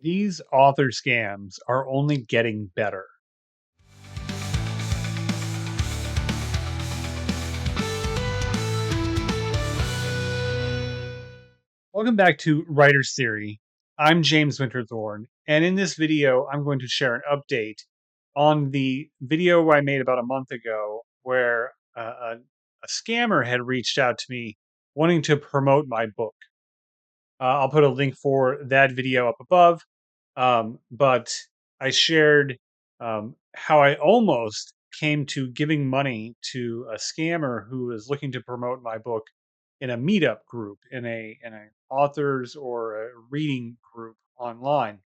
These author scams are only getting better. Welcome back to Writer's Theory. I'm James Winterthorn, and in this video, I'm going to share an update on the video I made about a month ago where a scammer had reached out to me wanting to promote my book. I'll put a link for that video up above, but I shared how I almost came to giving money to a scammer who was looking to promote my book in a meetup group, in a authors or a reading group online.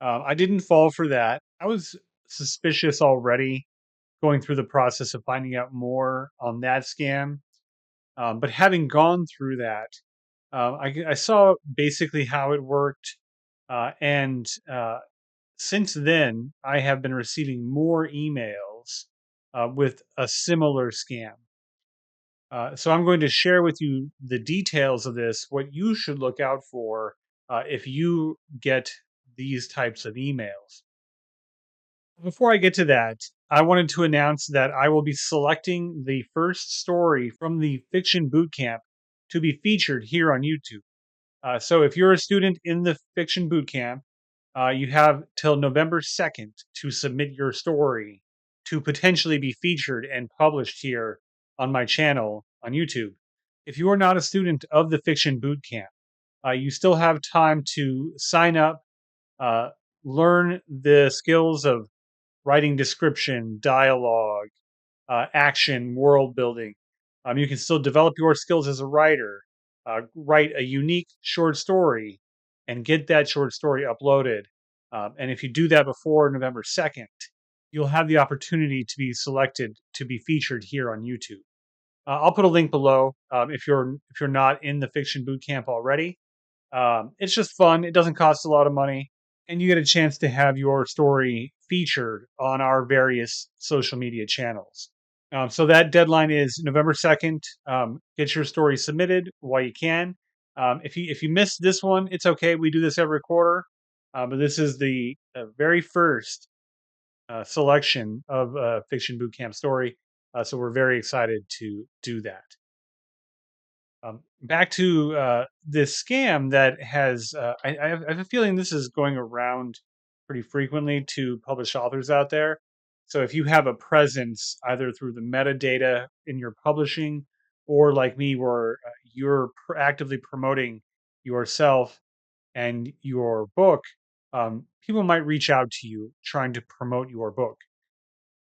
I didn't fall for that. I was suspicious already going through the process of finding out more on that scam. But having gone through that, I saw basically how it worked. And since then, I have been receiving more emails with a similar scam. So I'm going to share with you the details of this, what you should look out for if you get these types of emails. Before I get to that, I wanted to announce that I will be selecting the first story from the Fiction Bootcamp to be featured here on YouTube. So if you're a student in the Fiction Bootcamp, you have till November 2nd to submit your story to potentially be featured and published here on my channel on YouTube. If you are not a student of the Fiction Bootcamp, you still have time to sign up, uh, learn the skills of writing description, dialogue, action, world building. You can still develop your skills as a writer, write a unique short story, and get that short story uploaded. And if you do that before November 2nd, you'll have the opportunity to be selected to be featured here on YouTube. I'll put a link below if you're not in the Fiction Bootcamp already. It's just fun. It doesn't cost a lot of money, and you get a chance to have your story featured on our various social media channels. So that deadline is November 2nd. Get your story submitted while you can. If you miss this one, it's okay. We do this every quarter, but this is the very first selection of Fiction Bootcamp story. So we're very excited to do that. Back to this scam that has, I have a feeling this is going around pretty frequently to published authors out there. So if you have a presence either through the metadata in your publishing or like me, where you're actively promoting yourself and your book, people might reach out to you trying to promote your book.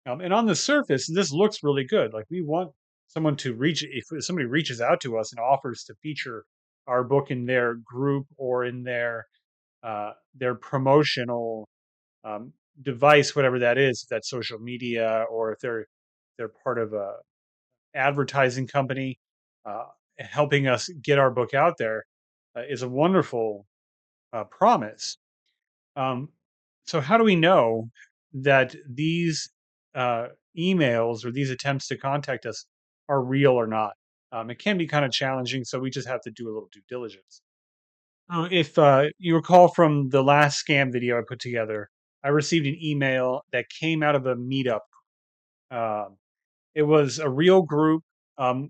And on the surface, this looks really good. Like we want someone to reach, if somebody reaches out to us and offers to feature our book in their group or in their promotional um, device, whatever that is, if that's social media or if they're part of a advertising company, uh, helping us get our book out there, is a wonderful promise. Um, so how do we know that these uh, emails or these attempts to contact us are real or not? It can be kind of challenging, so we just have to do a little due diligence. If you recall from the last scam video I put together, I received an email that came out of a meetup. Um, it was a real group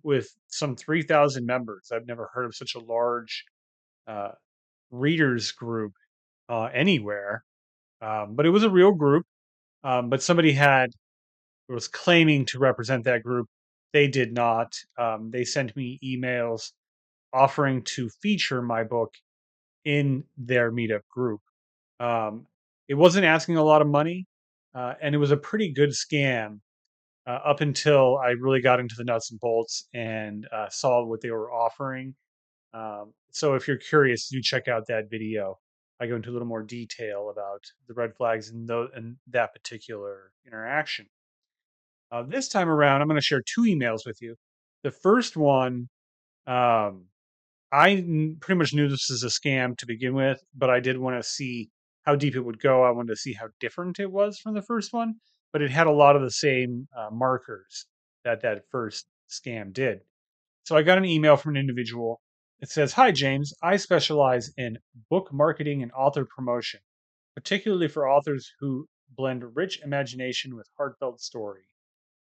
with some 3,000 members. I've never heard of such a large uh, readers group anywhere. But it was a real group. But somebody was claiming to represent that group. They did not. They sent me emails offering to feature my book in their meetup group. Um, it wasn't asking a lot of money, and it was a pretty good scam up until I really got into the nuts and bolts and saw what they were offering. So if you're curious, do check out that video. I go into a little more detail about the red flags and that particular interaction. This time around, I'm going to share two emails with you. The first one, um, pretty much knew this was a scam to begin with, but I did want to see how deep it would go. I wanted to see how different it was from the first one, but it had a lot of the same markers that that first scam did. So I got an email from an individual. It says, "Hi, James. I specialize in book marketing and author promotion, particularly for authors who blend rich imagination with heartfelt story.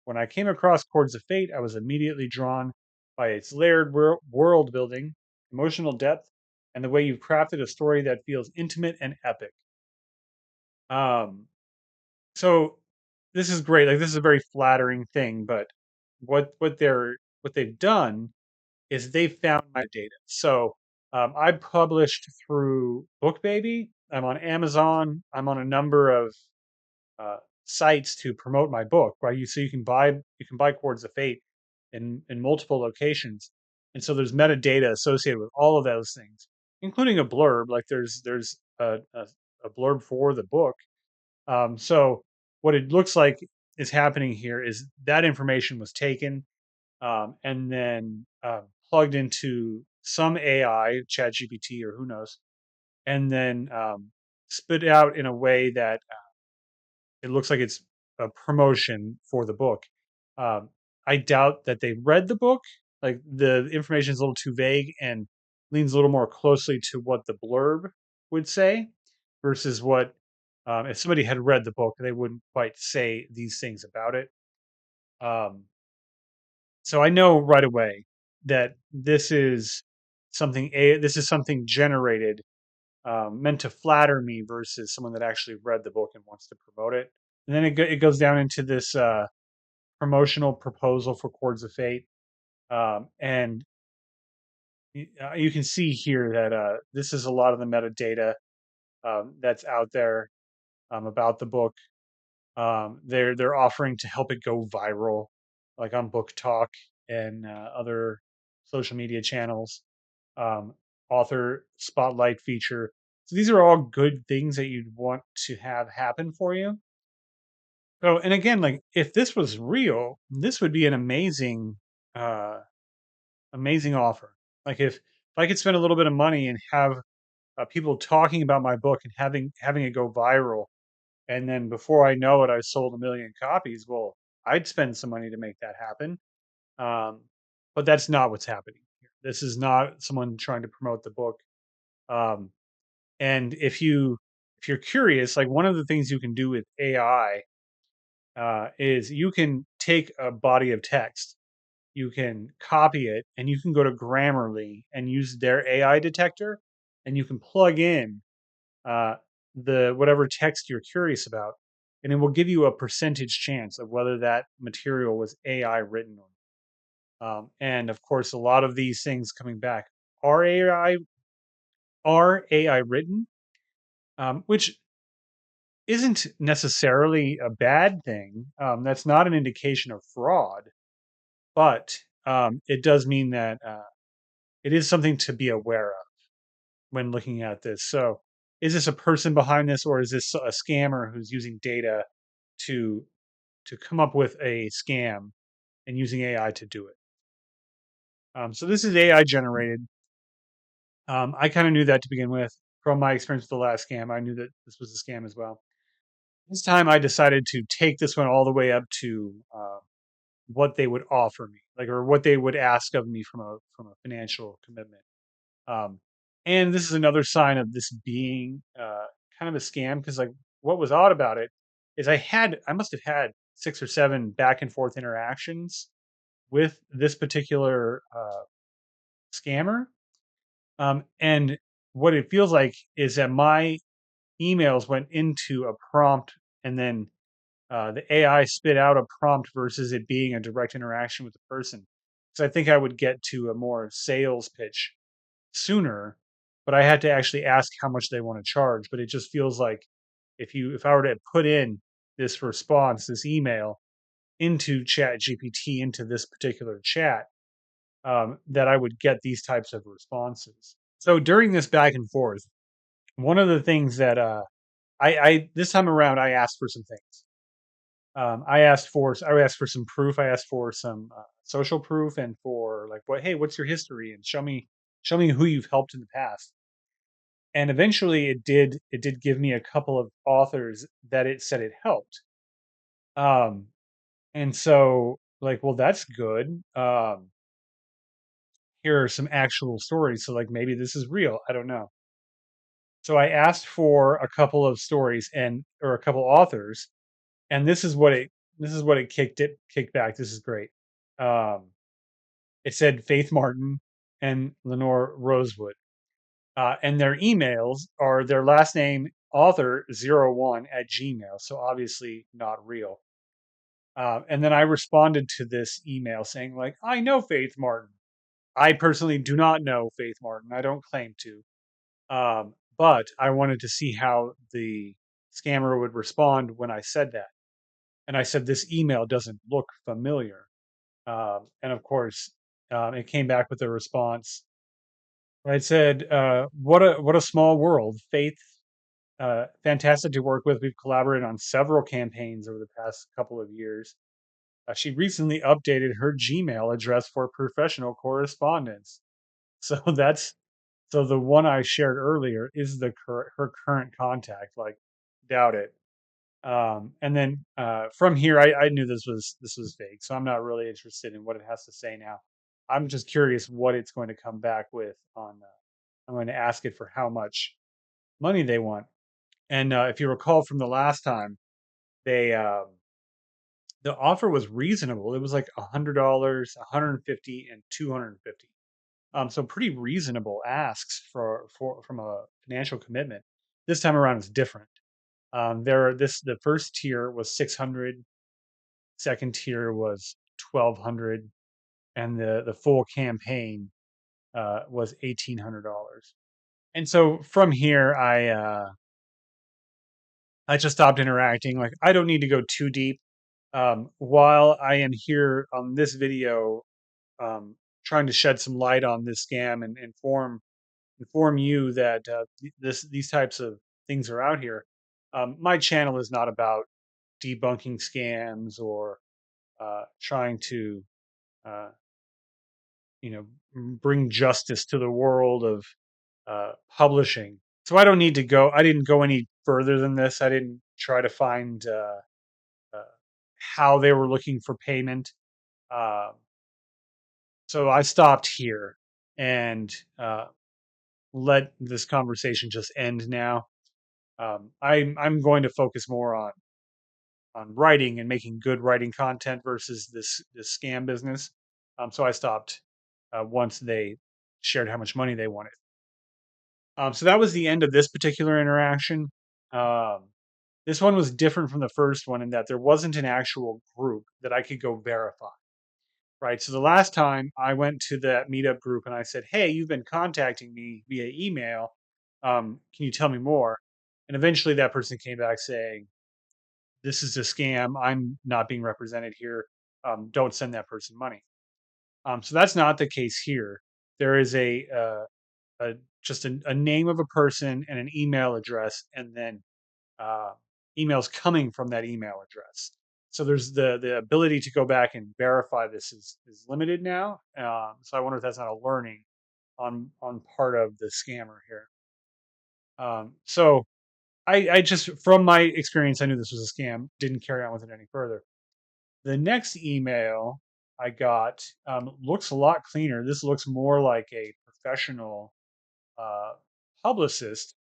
When I came across Chords of Fate, I was immediately drawn by its layered world building, emotional depth, and the way you've crafted a story that feels intimate and epic." Um, so this is great. Like this is a very flattering thing, but what they've done is they found my data. So I published through BookBaby. I'm on Amazon. I'm on a number of uh, sites to promote my book. Right, so you can buy Chords of Fate in multiple locations, and so there's metadata associated with all of those things, including a blurb. Like there's a blurb for the book. So what it looks like is happening here is that information was taken and then plugged into some AI, ChatGPT or who knows, and then spit out in a way that it looks like it's a promotion for the book. Um, I doubt that they read the book. Like the information is a little too vague and leans a little more closely to what the blurb would say versus what if somebody had read the book, they wouldn't quite say these things about it. Um, so I know right away that this is something generated meant to flatter me versus someone that actually read the book and wants to promote it. And then it goes down into this promotional proposal for Chords of Fate, and you can see here that this is a lot of the metadata that's out there about the book. They're offering to help it go viral, like on Book Talk and other social media channels. Um, author spotlight feature. So these are all good things that you'd want to have happen for you. So, and again, like if this was real, this would be an uh, amazing offer. Like if I could spend a little bit of money and have people talking about my book and having it go viral, and then before I know it, I sold 1 million copies. Well, I'd spend some money to make that happen. Um, but that's not what's happening here. This is not someone trying to promote the book. Um, and if you're curious, like one of the things you can do with AI is you can take a body of text, you can copy it, and you can go to Grammarly and use their AI detector, and you can plug in uh, the whatever text you're curious about, and it will give you a percentage chance of whether that material was AI written or not. And of course, a lot of these things coming back are AI written, which isn't necessarily a bad thing. That's not an indication of fraud, but it does mean that it is something to be aware of when looking at this. So, is this a person behind this, or is this a scammer who's using data to come up with a scam and using AI to do it? So this is AI generated. I kind of knew that to begin with from my experience with the last scam. I knew that this was a scam as well. This time, I decided to take this one all the way up to what they would offer me, like or what they would ask of me from a financial commitment. Um, and this is another sign of this being kind of a scam because like what was odd about it is I must have had 6 or 7 back and forth interactions with this particular scammer, and what it feels like is that my emails went into a prompt and then the AI spit out a prompt versus it being a direct interaction with the person. So I think I would get to a more sales pitch sooner, but I had to actually ask how much they want to charge. But it just feels like if I were to put in this response, this email into Chat GPT into this particular chat, that I would get these types of responses. So during this back and forth, one of the things that I this time around I asked for some things. I asked for some proof. I asked for some social proof and for like what's your history and show me who you've helped in the past. And eventually it did give me a couple of authors that it said it helped. Um, and so like well that's good. here are some actual stories. So like maybe this is real. I don't know. So I asked for a couple of stories and or a couple authors, and this is what it kicked back. This is great. Um, it said Faith Martin and Lenore Rosewood, and their emails are their last name author01 @gmail. So obviously not real. And then I responded to this email saying like, I know Faith Martin. I personally do not know Faith Martin. I don't claim to. But I wanted to see how the scammer would respond when I said that. And I said, this email doesn't look familiar. And of course, it came back with a response. I said, what a small world. Faith, fantastic to work with. We've collaborated on several campaigns over the past couple of years. She recently updated her Gmail address for professional correspondence. So that's so the one I shared earlier is her current contact. Like, doubt it. And then from here, I knew this was fake, so I'm not really interested in what it has to say now. I'm just curious what it's going to come back with on. I'm going to ask it for how much money they want. And if you recall from the last time, they the offer was reasonable. It was like $100, 150, and 250. So pretty reasonable asks for from a financial commitment. This time around is different. The first tier was 600, second tier was 1200, and the full campaign was $1,800. And so from here, I just stopped interacting. Like I don't need to go too deep. While I am here on this video, trying to shed some light on this scam and inform you that these types of things are out here. My channel is not about debunking scams or trying to uh, bring justice to the world of publishing. So I don't need to go. I didn't go any further than this. I didn't try to find uh, how they were looking for payment. Uh, so I stopped here and let this conversation just end now. I'm going to focus more on writing and making good writing content versus this scam business. So I stopped once they shared how much money they wanted. So that was the end of this particular interaction. Um, this one was different from the first one in that there wasn't an actual group that I could go verify. Right. So the last time I went to that meetup group and I said, "Hey, you've been contacting me via email. Can you tell me more?" And eventually that person came back saying, "This is a scam. I'm not being represented here. Don't send that person money." So that's not the case here. There is a just a name of a person and an email address, and then uh, emails coming from that email address. So there's the ability to go back and verify this is limited now. So I wonder if that's not a learning on part of the scammer here. So I just from my experience, I knew this was a scam. Didn't carry on with it any further. The next email I got looks a lot cleaner. This looks more like a professional uh, publicist.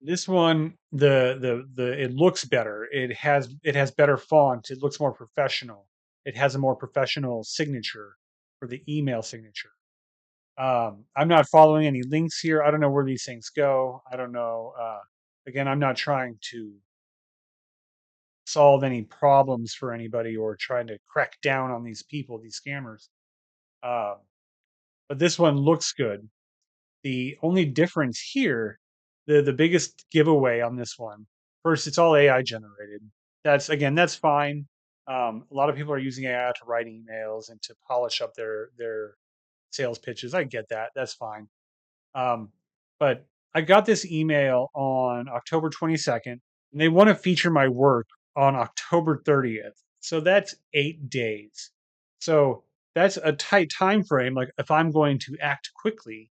This one, the it looks better. It has better font. It looks more professional. It has a more professional signature for the email signature. I'm not following any links here. I don't know where these things go. I don't know. Again, I'm not trying to solve any problems for anybody or trying to crack down on these people, these scammers. Um, but this one looks good. The only difference here, the biggest giveaway on this one, first, it's all AI generated. That's fine. A lot of people are using AI to write emails and to polish up their sales pitches. I get that. That's fine. Um, but I got this email on October 22nd, and they want to feature my work on October 30th. So that's 8 days. So that's a tight time frame. Like if I'm going to act quickly,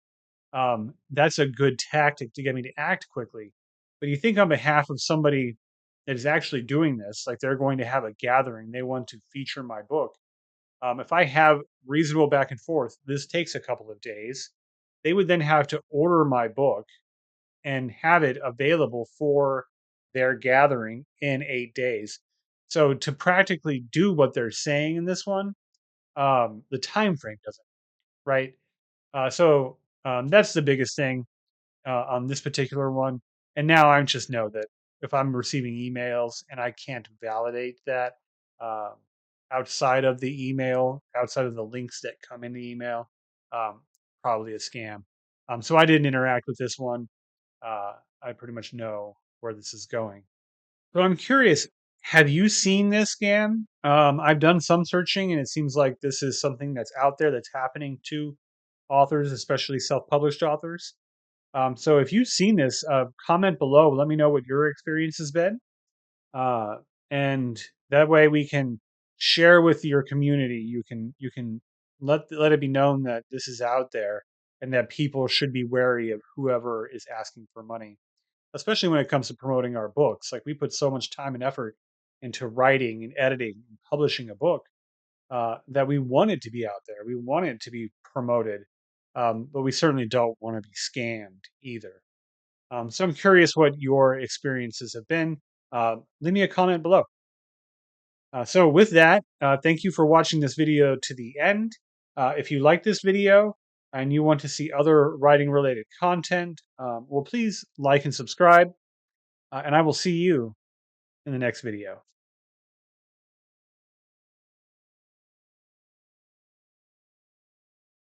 that's a good tactic to get me to act quickly. But you think on behalf of somebody that is actually doing this, like they're going to have a gathering, they want to feature my book. If I have reasonable back and forth, this takes a couple of days. They would then have to order my book and have it available for their gathering in 8 days. So to practically do what they're saying in this one, the time frame doesn't, right? That's the biggest thing on this particular one. And now I just know that if I'm receiving emails and I can't validate that um, outside of the email, outside of the links that come in the email, um, probably a scam. So I didn't interact with this one. Uh, I pretty much know where this is going. So I'm curious, have you seen this scam? I've done some searching, and it seems like this is something that's out there that's happening to authors, especially self-published authors. So if you've seen this, comment below. Let me know what your experience has been, uh, and that way we can share with your community. You can let it be known that this is out there, and that people should be wary of whoever is asking for money, especially when it comes to promoting our books. Like we put so much time and effort into writing and editing and publishing a book that we want it to be out there. We want it to be promoted, but we certainly don't want to be scammed either. So I'm curious what your experiences have been. Leave me a comment below. So with that, thank you for watching this video to the end. If you like this video and you want to see other writing related content, well, please like and subscribe, and I will see you in the next video.